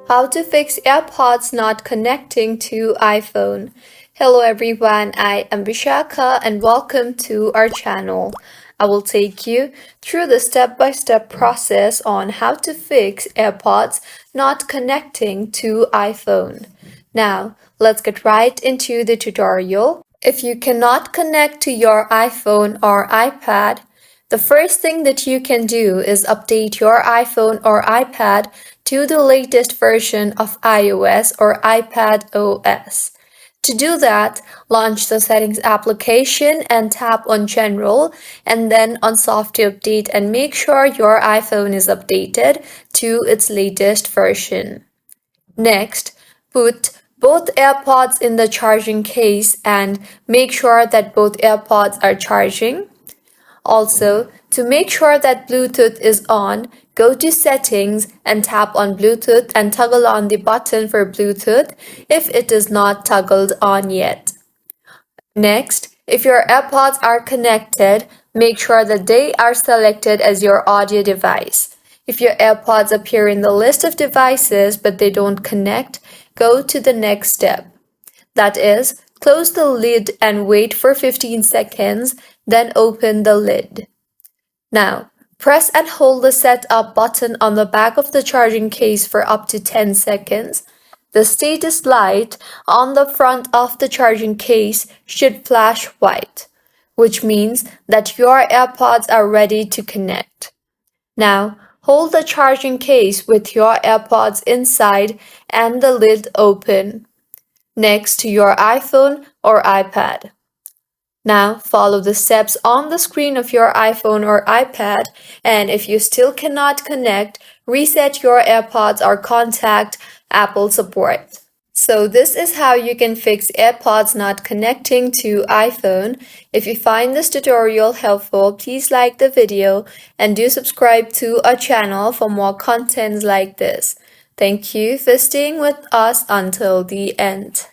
How to fix AirPods not connecting to iPhone. Hello everyone, I am Vishaka and welcome to our channel. I will take you through the step-by-step process on how to fix AirPods not connecting to iPhone. Now, let's get right into the tutorial. If you cannot connect to your iPhone or iPad, the first thing that you can do is update your iPhone or iPad to the latest version of iOS or iPad OS. To do that, launch the Settings application and tap on General and then on Software Update and make sure your iPhone is updated to its latest version. Next, put both AirPods in the charging case and make sure that both AirPods are charging. Also, to make sure that Bluetooth is on, go to Settings and tap on Bluetooth and toggle on the button for Bluetooth if it is not toggled on yet. Next, if your AirPods are connected, make sure that they are selected as your audio device. If your AirPods appear in the list of devices but they don't connect, go to the next step. That is, close the lid and wait for 15 seconds, then open the lid. Now, press and hold the setup button on the back of the charging case for up to 10 seconds. The status light on the front of the charging case should flash white, which means that your AirPods are ready to connect. Now, hold the charging case with your AirPods inside and the lid open, next to your iPhone or iPad. Now follow the steps on the screen of your iPhone or iPad, and if you still cannot connect, reset your AirPods or contact Apple support. So this is how you can fix AirPods not connecting to iPhone. If you find this tutorial helpful, please like the video and do subscribe to our channel for more contents like this. Thank you for staying with us until the end.